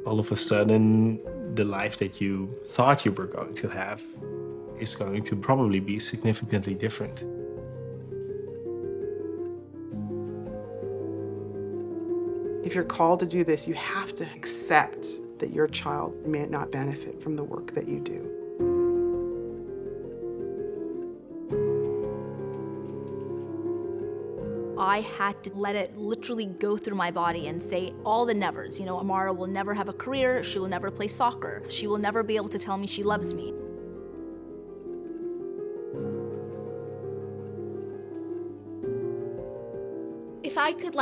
all of a sudden, the life that you thought you were going to have is going to probably be significantly different. If you're called to do this, you have to accept that your child may not benefit from the work that you do. I had to let it literally go through my body and say all the nevers. You know, Amara will never have a career, she will never play soccer, she will never be able to tell me she loves me. If I could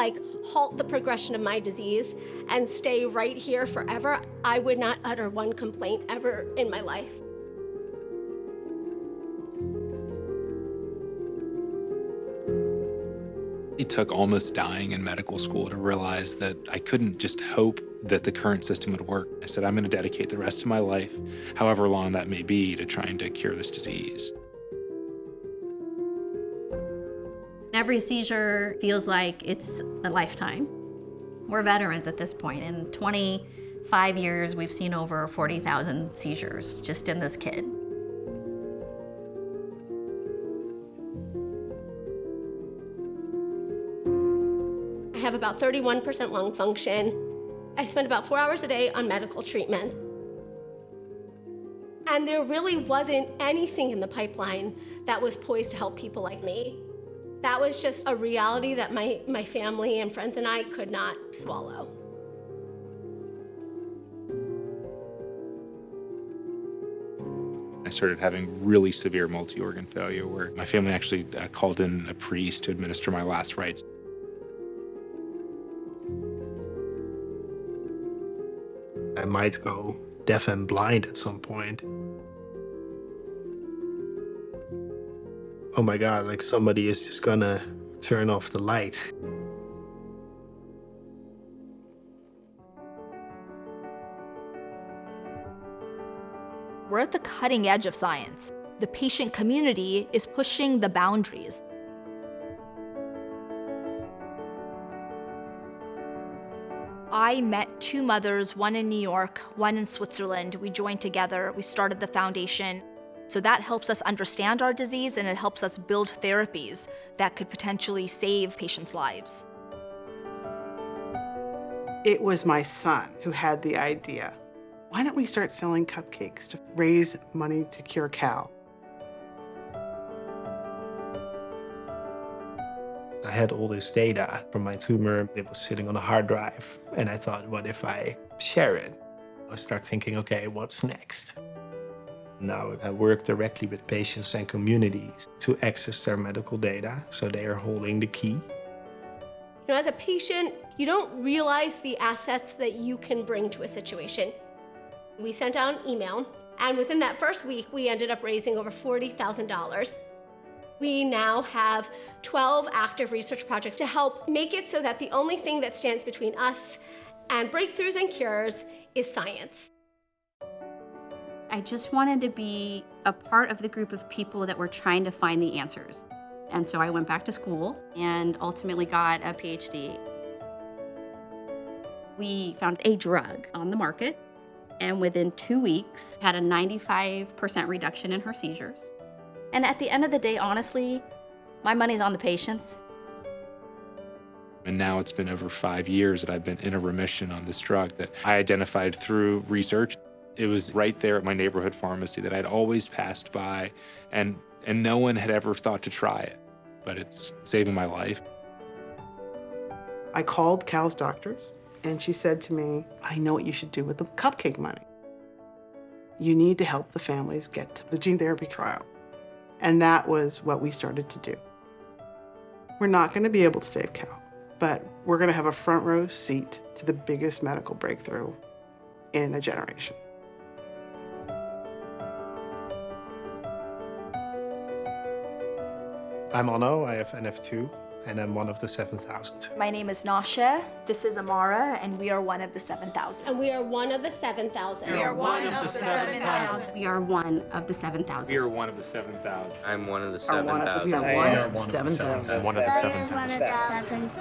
halt the progression of my disease and stay right here forever, I would not utter one complaint ever in my life. It took almost dying in medical school to realize that I couldn't just hope that the current system would work. I said, I'm going to dedicate the rest of my life, however long that may be, to trying to cure this disease. Every seizure feels like it's a lifetime. We're veterans at this point. In 25 years, we've seen over 40,000 seizures just in this kid. I have about 31% lung function. I spend about 4 hours a day on medical treatment. And there really wasn't anything in the pipeline that was poised to help people like me. That was just a reality that my family and friends and I could not swallow. I started having really severe multi-organ failure where my family actually called in a priest to administer my last rites. I might go deaf and blind at some point. Oh my God, like somebody is just gonna turn off the light. We're at the cutting edge of science. The patient community is pushing the boundaries. I met two mothers, one in New York, one in Switzerland. We joined together, we started the foundation. So that helps us understand our disease and it helps us build therapies that could potentially save patients' lives. It was my son who had the idea. Why don't we start selling cupcakes to raise money to cure Cal? I had all this data from my tumor. It was sitting on a hard drive. And I thought, what if I share it? I start thinking, okay, what's next? Now I work directly with patients and communities to access their medical data, so they are holding the key. You know, as a patient, you don't realize the assets that you can bring to a situation. We sent out an email, and within that first week, we ended up raising over $40,000. We now have 12 active research projects to help make it so that the only thing that stands between us and breakthroughs and cures is science. I just wanted to be a part of the group of people that were trying to find the answers. And so I went back to school and ultimately got a PhD. We found a drug on the market, and within 2 weeks had a 95% reduction in her seizures. And at the end of the day, honestly, my money's on the patients. And now it's been over 5 years that I've been in a remission on this drug that I identified through research. It was right there at my neighborhood pharmacy that I'd always passed by, and no one had ever thought to try it, but it's saving my life. I called Cal's doctors, and she said to me, I know what you should do with the cupcake money. You need to help the families get to the gene therapy trial. And that was what we started to do. We're not going to be able to save Cal, but we're going to have a front row seat to the biggest medical breakthrough in a generation. I'm Onno, I have NF2, and I'm one of the 7,000. My name is Nasha, this is Amara, and we are one of the 7,000. And we are one of the 7,000. We are one of the 7,000. We are one of the 7,000. We are one of the 7,000. I'm one of the 7,000. We are one of the 7,000. One of the 7,000.